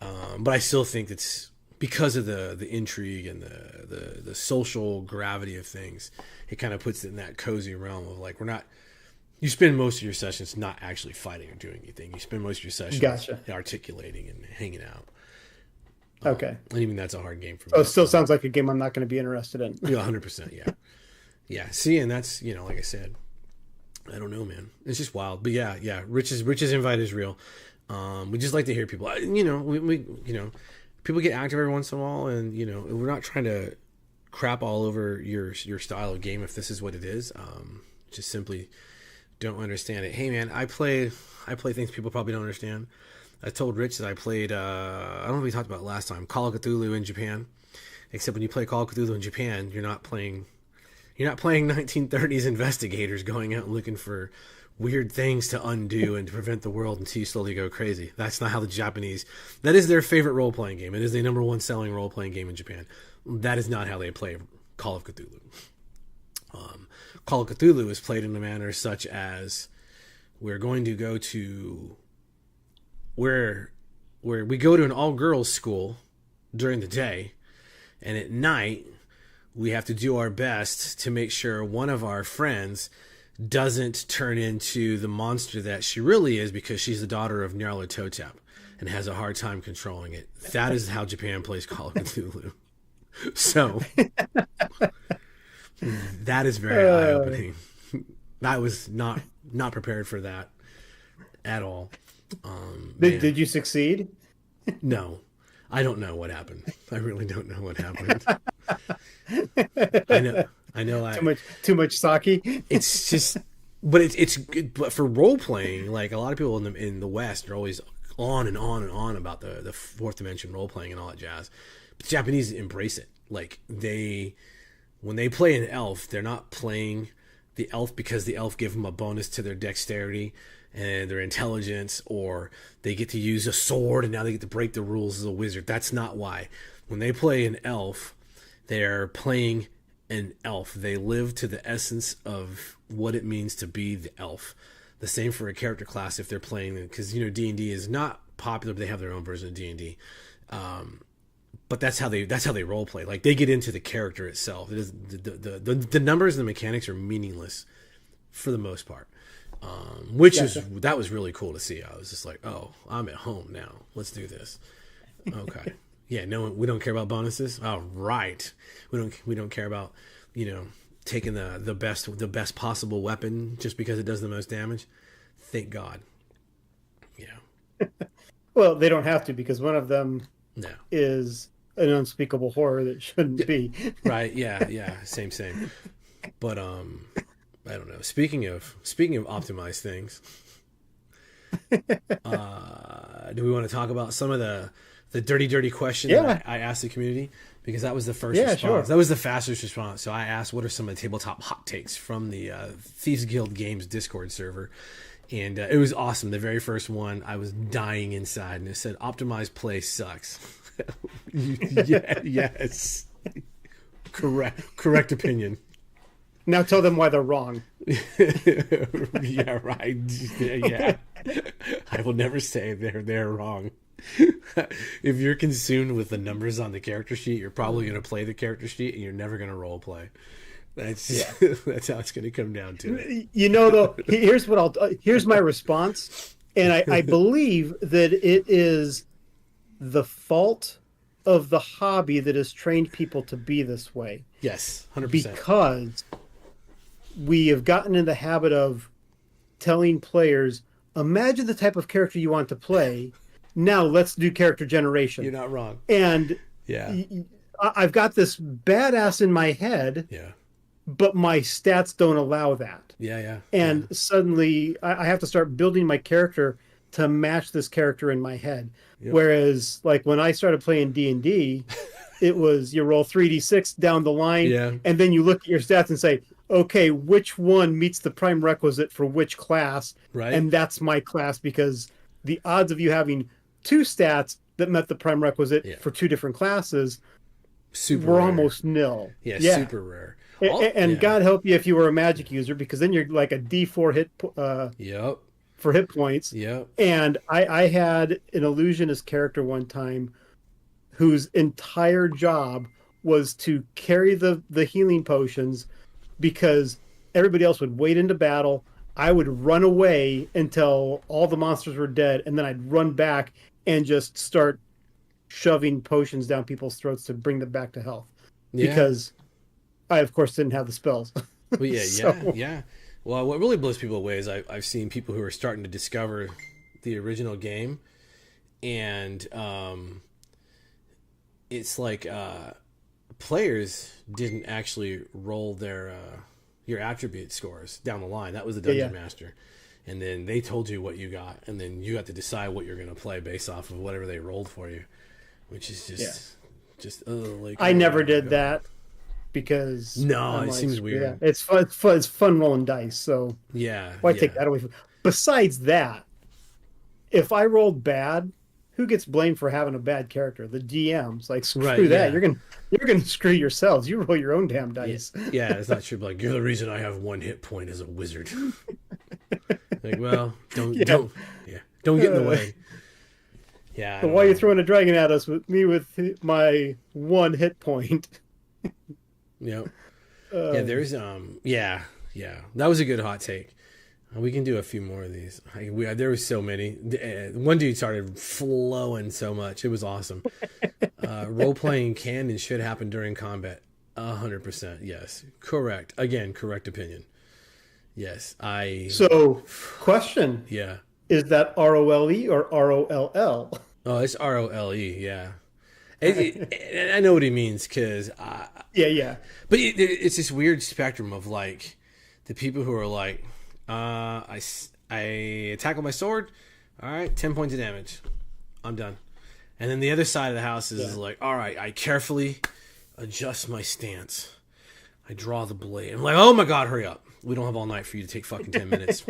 But I still think it's, because of the intrigue and the social gravity of things, it kind of puts it in that cozy realm of like, you spend most of your sessions not actually fighting or doing anything. You spend most of your sessions articulating and hanging out. Okay. And even that's a hard game for me. Oh, it still sounds like a game I'm not going to be interested in. Yeah, 100%. Yeah. Yeah. See, and that's, like I said, I don't know, man. It's just wild. But yeah. Rich's invite is real. We just like to hear people, people get active every once in a while, and we're not trying to crap all over your style of game if this is what it is. Just simply don't understand it. Hey man, I play things people probably don't understand. I told Rich that I played I don't know if we talked about it last time, Call of Cthulhu in Japan. Except when you play Call of Cthulhu in Japan, you're not playing 1930s investigators going out and looking for weird things to undo and to prevent the world until you slowly go crazy. That's not how the Japanese, that is their favorite role-playing game. It is the number one selling role-playing game in Japan. That is not how they play Call of Cthulhu. Call of Cthulhu is played in a manner such as we're going to go to where we go to an all-girls school during the day, and at night we have to do our best to make sure one of our friends doesn't turn into the monster that she really is because she's the daughter of Nyarlathotep and has a hard time controlling it. That is how Japan plays Call of Cthulhu. So that is very eye-opening. I was not prepared for that at all. Did you succeed? No. I don't know what happened. I really don't know what happened. I know. Too much sake. It's just, but it's but for role playing, like a lot of people in the West are always on and on and on about the fourth dimension role playing and all that jazz. But the Japanese embrace it. Like when they play an elf, they're not playing the elf because the elf give them a bonus to their dexterity and their intelligence, or they get to use a sword and now they get to break the rules as a wizard. That's not why. When they play an elf, they're playing an elf. They live to the essence of what it means to be the elf. The same for a character class if they're playing, because D&D is not popular, but they have their own version of D&D. But that's how they role play. Like they get into the character itself. It is the numbers and the mechanics are meaningless for the most part. That was really cool to see. I was just like, oh, I'm at home now. Let's do this. Okay. Yeah, no, we don't care about bonuses. Oh, right. We don't care about, taking the best possible weapon just because it does the most damage. Thank God. Yeah. Well, they don't have to because one of them is an unspeakable horror that shouldn't be. Right. Yeah. Same. But I don't know. Speaking of optimized things, do we want to talk about some of the dirty question that I asked the community? Because that was the first response. Sure. That was the fastest response. So I asked, what are some of the tabletop hot takes from the Thieves Guild Games Discord server? And it was awesome. The very first one, I was dying inside, and it said, "Optimized play sucks." Yes. Correct opinion. Now tell them why they're wrong. Yeah, right. Yeah. I will never say they're wrong. If you're consumed with the numbers on the character sheet, you're probably going to play the character sheet, and you're never going to role play. That's that's how it's going to come down to it. You know, though, here's my response, and I believe that it is the fault of the hobby that has trained people to be this way. Yes, 100%. Because we have gotten in the habit of telling players, imagine the type of character you want to play. Now let's do character generation. You're not wrong. And yeah, I've got this badass in my head. Yeah. But my stats don't allow that. Yeah. And suddenly I have to start building my character to match this character in my head. Yep. Whereas, like, when I started playing D&D, it was you roll 3d6 down the line, and then you look at your stats and say, okay, which one meets the prime requisite for which class? Right. And that's my class, because the odds of you having 2 stats that met the prime requisite for 2 different classes were almost nil. Yeah, super rare. And God help you if you were a magic user, because then you're like a D4 hit for hit points. Yep. And I had an illusionist character one time whose entire job was to carry the healing potions, because everybody else would wait into battle. I would run away until all the monsters were dead, and then I'd run back and just start shoving potions down people's throats to bring them back to health. Because I, of course, didn't have the spells. Well, yeah. Well, what really blows people away is I've seen people who are starting to discover the original game, and it's like players didn't actually roll their your attribute scores down the line. That was the dungeon master, and then they told you what you got, and then you got to decide what you're going to play based off of whatever they rolled for you, which is just like I never did that. Because it seems weird. Yeah, it's fun rolling dice. So why take that away from? Besides that, if I rolled bad, who gets blamed for having a bad character? The DMs. Like, screw that. Yeah. You're gonna screw yourselves. You roll your own damn dice. Yeah, it's not true. Like, you're the reason I have 1 hit point as a wizard. Like, well, don't get in the way. Yeah. So why are you throwing a dragon at us with my 1 hit point? Yep. There's that was a good hot take. We can do a few more of these. There was so many. One dude started flowing so much. It was awesome. Role playing can and should happen during combat. 100%. Yes. Correct. Again, correct opinion. Yes. So, question. Yeah. Is that ROLE or ROLL? Oh, it's ROLE. Yeah. I know what he means, because but it's this weird spectrum of, like, the people who are like, I attack with my sword, all right, 10 points of damage, I'm done. And then the other side of the house is like, all right, I carefully adjust my stance, I draw the blade, I'm like, oh my god, hurry up, we don't have all night for you to take fucking 10 minutes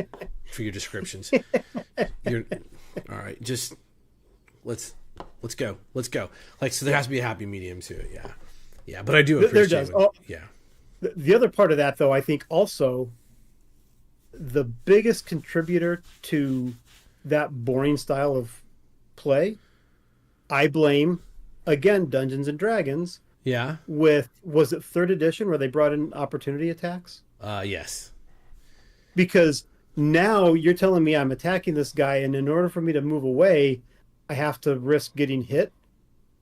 for your descriptions. You're all right, just let's go. Like, so there has to be a happy medium to it. Yeah. But I do appreciate it. The other part of that, though, I think also the biggest contributor to that boring style of play, I blame, again, Dungeons and Dragons. Yeah. Was it 3rd edition where they brought in opportunity attacks? Yes. Because now you're telling me I'm attacking this guy, and in order for me to move away, I have to risk getting hit.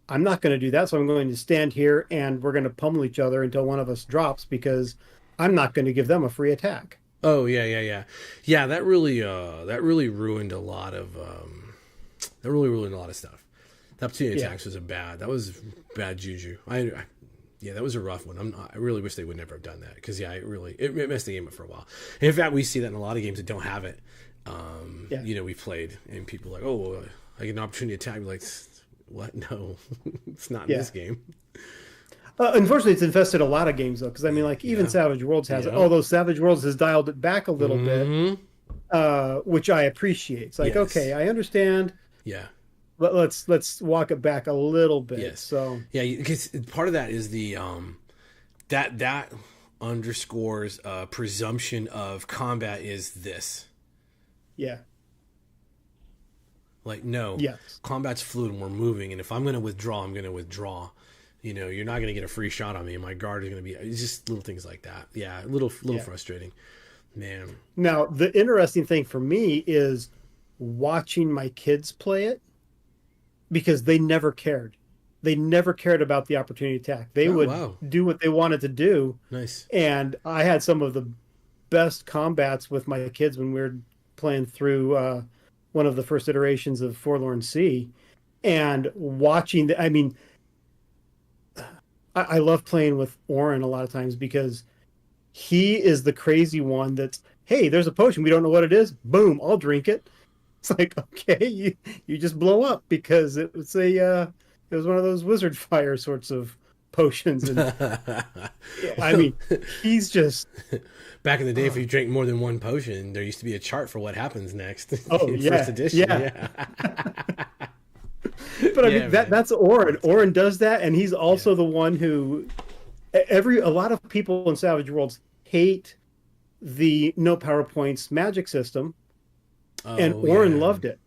I'm not going to do that, so I'm going to stand here and we're going to pummel each other until one of us drops, because I'm not going to give them a free attack. Oh yeah. That really ruined a lot of stuff. The opportunity attacks was that was bad juju. Yeah, that was a rough one. I really wish they would never have done that because it messed the game up for a while. And in fact, we see that in a lot of games that don't have it. We played and people are like, oh, I get an opportunity to attack. We're like, what? No, it's not in this game. Unfortunately, it's infested a lot of games though, because I mean, like even Savage Worlds has it. Although Savage Worlds has dialed it back a little bit, which I appreciate. It's like, okay, I understand. Yeah. Let's walk it back a little bit. Yes. So because part of that is the that underscores presumption of combat is this. Yeah. Like no. Yes. Combat's fluid and we're moving, and if I'm going to withdraw, I'm going to withdraw. You're not going to get a free shot on me, and my guard is going to be. It's just little things like that. Yeah, a little frustrating, man. Now the interesting thing for me is watching my kids play it. Because they never cared. They never cared about the opportunity attack. They would do what they wanted to do. Nice. And I had some of the best combats with my kids when we were playing through one of the first iterations of Forlorn Sea. And watching I love playing with Oren a lot of times because he is the crazy one that's, hey, there's a potion. We don't know what it is. Boom, I'll drink it. It's like, okay, you just blow up because it was it was one of those wizard fire sorts of potions. And I mean, he's just back in the day. If you drank more than one potion, there used to be a chart for what happens next. Oh, in yeah, first edition. Yeah. But I mean, that's Oren. Oren does that, and he's also the one who a lot of people in Savage Worlds hate the no PowerPoints magic system. And Oren loved it.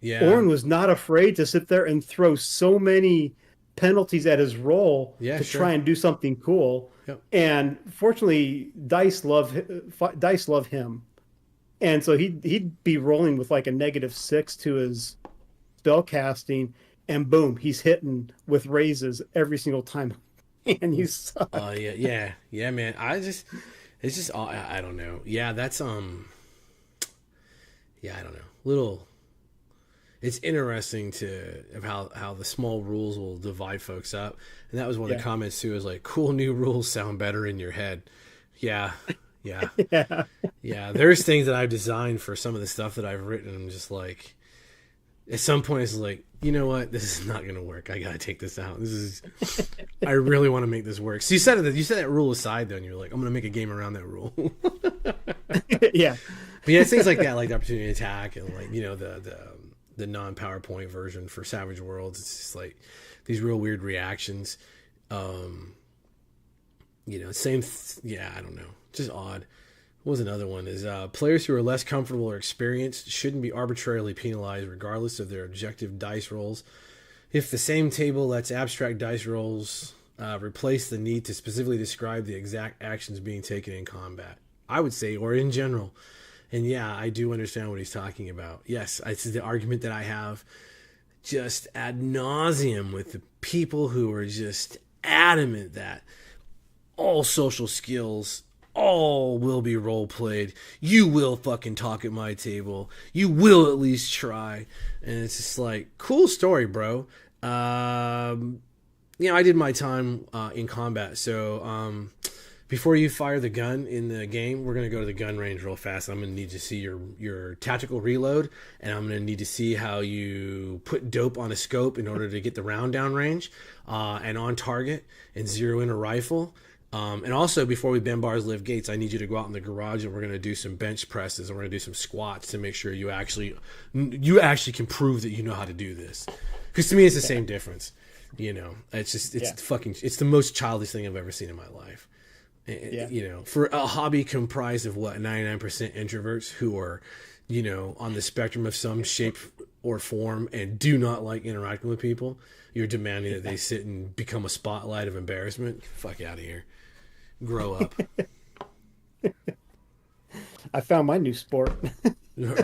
Yeah. Oren was not afraid to sit there and throw so many penalties at his roll to try and do something cool. Yep. And fortunately, Dice love him. And so he'd be rolling with like a -6 to his spell casting, and boom, he's hitting with raises every single time. And you suck. Yeah, man. It's just I don't know. Yeah, that's Yeah, I don't know. It's interesting of how the small rules will divide folks up, and that was one of the comments too. Is like, cool new rules sound better in your head. Yeah. There's things that I've designed for some of the stuff that I've written. I'm just like, at some point, it's like, you know what, this is not going to work. I got to take this out. I really want to make this work. So you said that rule aside, though, and you're like, I'm going to make a game around that rule. Yeah. But yeah, things like that, like the opportunity attack and like, the non-PowerPoint version for Savage Worlds. It's just like these real weird reactions. I don't know. Just odd. What was another one? Is players who are less comfortable or experienced shouldn't be arbitrarily penalized regardless of their objective dice rolls. If the same table lets abstract dice rolls replace the need to specifically describe the exact actions being taken in combat, I would say, or in general. And yeah, I do understand what he's talking about. Yes, it's the argument that I have just ad nauseum with the people who are just adamant that all social skills, all will be role played. You will fucking talk at my table. You will at least try. And it's just like, cool story, bro. I did my time in combat. So before you fire the gun in the game, we're going to go to the gun range real fast. I'm going to need to see your tactical reload, and I'm going to need to see how you put dope on a scope in order to get the round down range and on target and zero in a rifle. And also, before we bend bars, lift gates, I need you to go out in the garage and we're going to do some bench presses and we're going to do some squats to make sure you actually can prove that you know how to do this. Because to me, it's the same difference. It's the most childish thing I've ever seen in my life. For a hobby comprised of 99% introverts who are, on the spectrum of some shape or form and do not like interacting with people, you're demanding that they sit and become a spotlight of embarrassment. Fuck out of here. Grow up. I found my new sport. And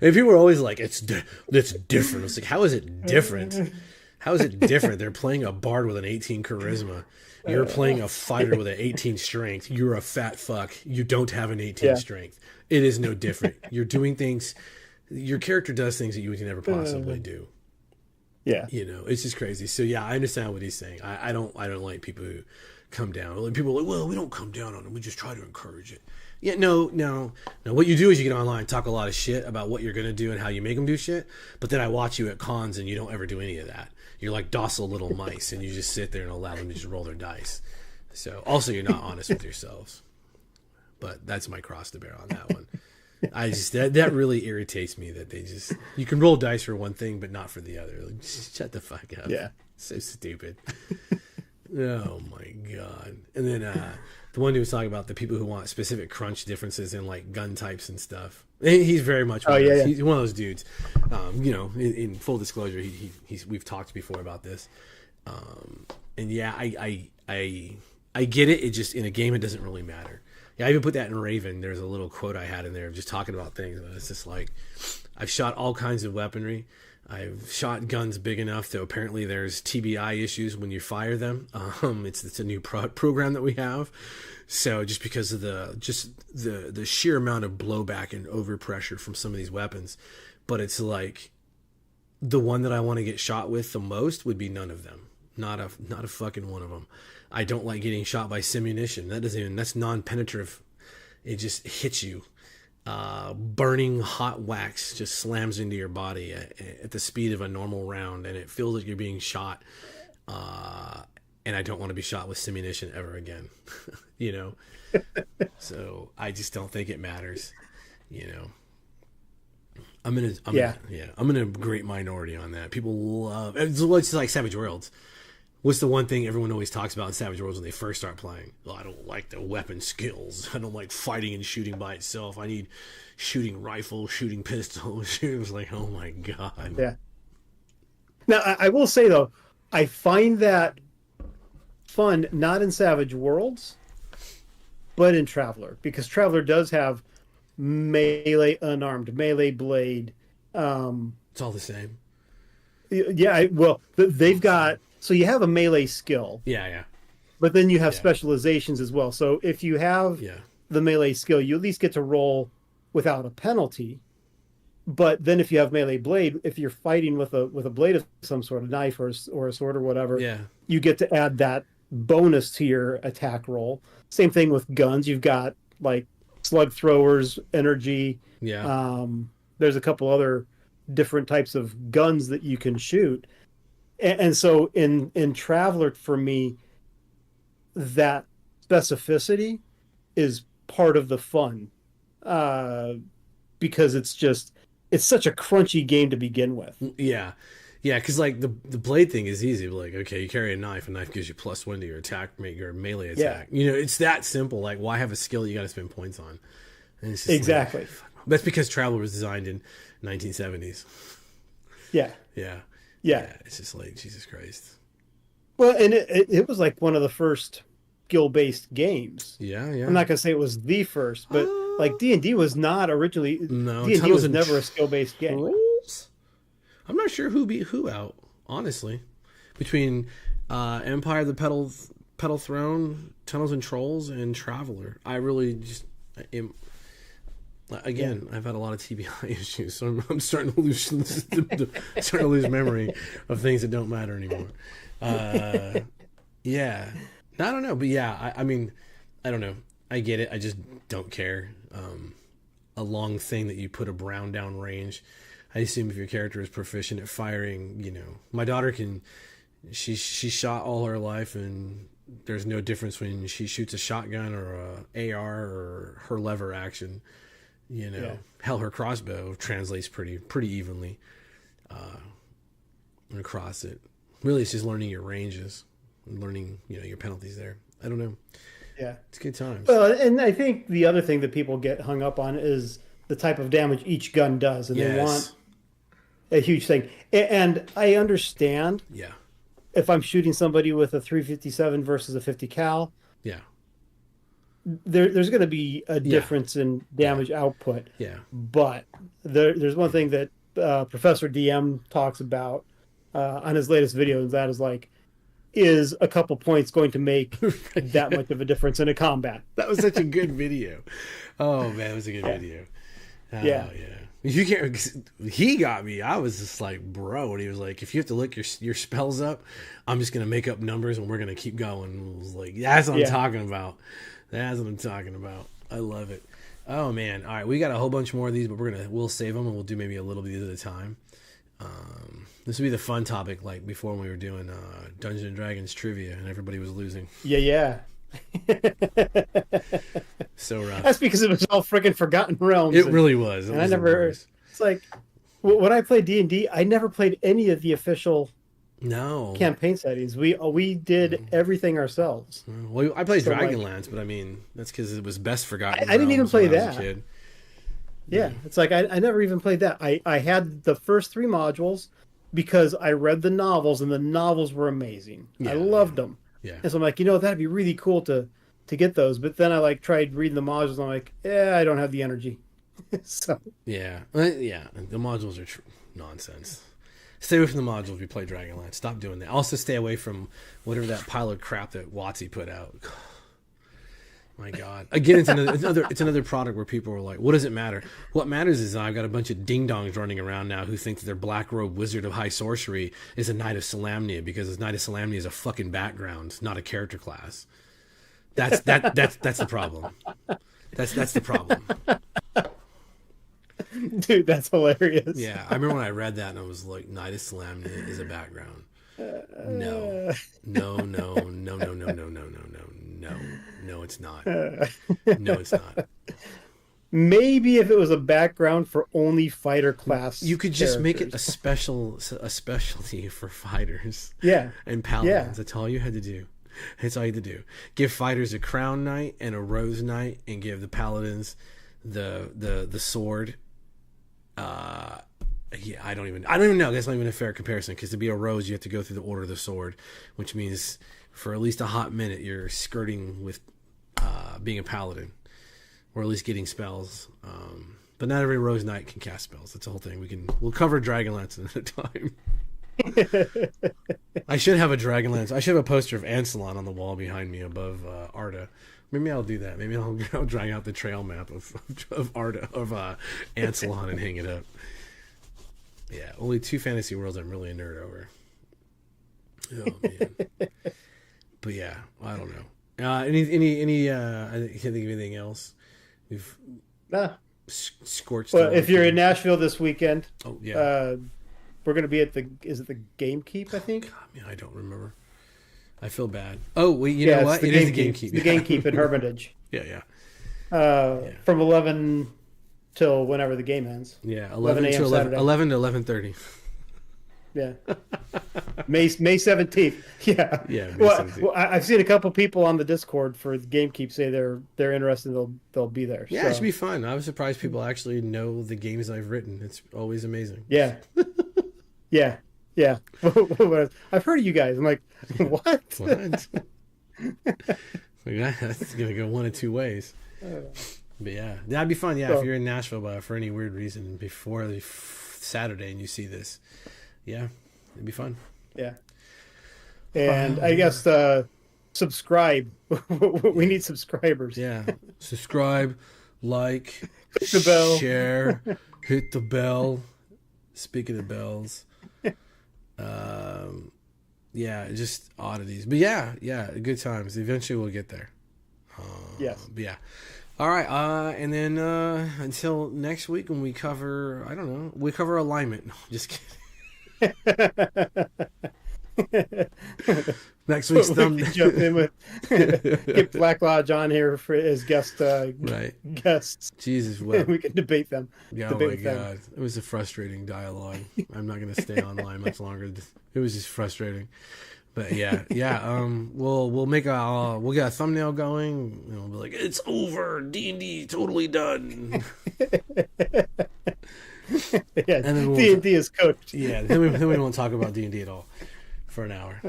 people are always like, it's different. It's like, how is it different? How is it different? They're playing a bard with an 18 charisma. You're playing a fighter with an 18 strength. You're a fat fuck. You don't have an 18 strength. It is no different. You're doing things. Your character does things that you would never possibly do. Yeah. It's just crazy. So yeah, I understand what he's saying. I don't like people who come down. Like, people are like, well, we don't come down on them. We just try to encourage it. Yeah, no. What you do is you get online, talk a lot of shit about what you're gonna do and how you make them do shit. But then I watch you at cons and you don't ever do any of that. You're like docile little mice, and you just sit there and allow them to just roll their dice. So also, you're not honest with yourselves. But that's my cross to bear on that one. I just that really irritates me that you can roll dice for one thing but not for the other. Like, just shut the fuck up. Yeah, so stupid. Oh my god. And then the one who was talking about the people who want specific crunch differences in like gun types and stuff. He's very much one of those. He's one of those dudes. In full disclosure, we've talked before about this. And yeah, I get it. It just, in a game, it doesn't really matter. Yeah, I even put that in Raven. There's a little quote I had in there of just talking about things. It's just like, I've shot all kinds of weaponry. I've shot guns big enough that apparently there's TBI issues when you fire them. It's a new program that we have. So just because of the sheer amount of blowback and overpressure from some of these weapons, but it's like the one that I want to get shot with the most would be none of them. Not a fucking one of them. I don't like getting shot by simunition. That's non-penetrative. It just hits you. Burning hot wax just slams into your body at the speed of a normal round, and it feels like you're being shot. And I don't want to be shot with simunition ever again. So I just don't think it matters. I'm in a great minority on that. People love it's like Savage Worlds. What's the one thing everyone always talks about in Savage Worlds when they first start playing? Well, I don't like the weapon skills. I don't like fighting and shooting by itself. I need shooting rifle, shooting pistol. It was like, oh my god. Yeah. Now I will say though, I find that fun not in Savage Worlds, but in Traveler, because Traveler does have melee unarmed, melee blade. It's all the same. Yeah, they've got. So you have a melee skill. Yeah. But then you have specializations as well. So if you have the melee skill, you at least get to roll without a penalty. But then if you have melee blade, if you're fighting with a blade of some sort of knife or a sword or whatever, you get to add that bonus to your attack roll. Same thing with guns. You've got like slug throwers, energy. Yeah. There's a couple other different types of guns that you can shoot. And so in Traveler, for me, that specificity is part of the fun, because it's such a crunchy game to begin with. Yeah, because like the blade thing is easy. Like, okay, you carry a knife gives you +1 to your attack, your melee attack. Yeah. It's that simple. Like, why have a skill you got to spend points on? And it's just exactly. Like, that's because Traveler was designed in 1970s. Yeah. Yeah, it's just like, Jesus Christ. Well, and it was like one of the first skill-based games. Yeah. I'm not gonna say it was the first, but like D&D was not originally. No, D&D was never a skill-based game. Rules? I'm not sure who beat who out, honestly. Between Empire, the Petal Throne, Tunnels and Trolls, and Traveler, I really just am. Again, I've had a lot of TBI issues, so I'm starting to lose memory of things that don't matter anymore. Yeah, I don't know, but yeah, I mean, I don't know. I get it. I just don't care. A long thing that you put a brown down range. I assume if your character is proficient at firing, my daughter she shot all her life, and there's no difference when she shoots a shotgun or a AR or her lever action. Hell, her crossbow translates pretty evenly across it. Really, it's just learning your ranges and learning, your penalties there. I don't know. Yeah, it's good times. Well, and I think the other thing that people get hung up on is the type of damage each gun does, and they want a huge thing. And I understand. Yeah. If I'm shooting somebody with a 357 versus a 50 cal. Yeah. There's going to be a difference in damage output. Yeah. But there's one thing that Professor DM talks about on his latest video, and that is a couple points going to make that much of a difference in a combat? That was such a good video. Oh man, it was a good video. Oh, You can't. He got me. I was just like, bro. And he was like, if you have to look your spells up, I'm just gonna make up numbers and we're gonna keep going. And I was like, that's what I'm talking about. That's what I'm talking about. I love it. Oh man. All right, we got a whole bunch more of these, but we'll save them and we'll do maybe a little bit at a time. This would be the fun topic, like before when we were doing Dungeons and Dragons trivia and everybody was losing. Yeah. So rough. That's because it was all freaking Forgotten Realms. It really was. And I never. It's like when I played D&D, I never played any of the official campaign settings. We did everything ourselves. Well, I played Dragonlance, but I mean that's because it was best Forgotten. I didn't even play that. I was a kid. Yeah, it's like I never even played that. I had the first 3 modules because I read the novels and the novels were amazing. I loved them. Yeah. And so I'm like, that'd be really cool to get those. But then I tried reading the modules and I'm like, I don't have the energy. So yeah, the modules are nonsense. Stay away from the modules if you play Dragonlance. Stop doing that. Also, stay away from whatever that pile of crap that WotC put out. My God! Again, it's another product where people are like, "What does it matter?" What matters is I've got a bunch of ding dongs running around now who think that their black robe wizard of high sorcery is a knight of Solamnia because a knight of Solamnia is a fucking background, not a character class. That's the problem. That's the problem. Dude, that's hilarious. Yeah, I remember when I read that and I was like, "Knight of Solamnia is a background." No, it's not. No, it's not. Maybe if it was a background for only fighter class, you could just make it a specialty for fighters. Yeah, and paladins. That's all you had to do. That's all you had to do. Give fighters a crown knight and a rose knight, and give the paladins the sword. Yeah, I don't even know. That's not even a fair comparison because to be a rose, you have to go through the order of the sword, which means for at least a hot minute you're skirting with being a paladin, or at least getting spells. But not every rose knight can cast spells. That's the whole thing. We'll cover Dragonlance another time. I should have a Dragonlance. I should have a poster of Ancelon on the wall behind me above Arda. Maybe I'll do that. Maybe I'll drag out the trail map of Arda of Ancelon and hang it up. Yeah, only 2 fantasy worlds I'm really a nerd over. Oh man. But yeah, I don't know. Any I can't think of anything else. We've scorched. Well, if you're in Nashville this weekend, we're going to be at is it the Game Keep? I think. God, man, I don't remember. I feel bad. Oh, well, you know what? It is the Game Keep. The Game Keep in Hermitage. Yeah. From 11 till whenever the game ends. Yeah, 11 to 11:30. Yeah. May 17th. Yeah. Yeah. Well, I've seen a couple people on the Discord for the Gamekeep say they're interested. They'll be there. Yeah, so. It should be fun. I was surprised people actually know the games I've written. It's always amazing. Yeah. Yeah. I've heard of you guys. I'm like, what? That's gonna go one of 2 ways. But yeah, that'd be fun. Yeah, if you're in Nashville, but for any weird reason before the Saturday and you see this, yeah, it'd be fun. Yeah. And I guess subscribe. We need subscribers. Yeah, subscribe, like, hit the bell, share, hit the bell. Speaking of bells, yeah, just oddities. But yeah, good times. Eventually, we'll get there. Yes. But yeah. All right, and then until next week when we cover, I don't know, we cover alignment. No, just kidding. Next week's thumbnail. Jump in with get Black Lodge on here for as guests. Jesus, well, we can debate them. Oh my God, it was a frustrating dialogue. I'm not going to stay online much longer. It was just frustrating. But yeah. We'll make we'll get a thumbnail going. And we'll be like, it's over. D&D totally done. Yeah, D&D is cooked. Yeah, then we won't talk about D&D at all for an hour.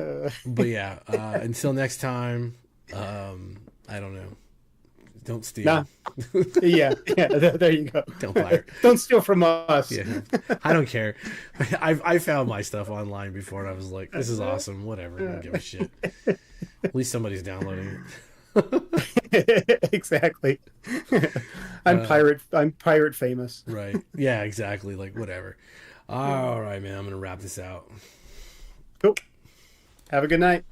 But yeah, until next time, I don't know. Don't steal. Nah. Yeah, there you go. Don't buy it. Don't steal from us. Yeah, I don't care. I found my stuff online before and I was like, this is awesome. Whatever. I don't give a shit. At least somebody's downloading it. Exactly. I'm pirate famous. Right. Yeah, exactly. Like, whatever. All right, man. I'm going to wrap this out. Cool. Have a good night.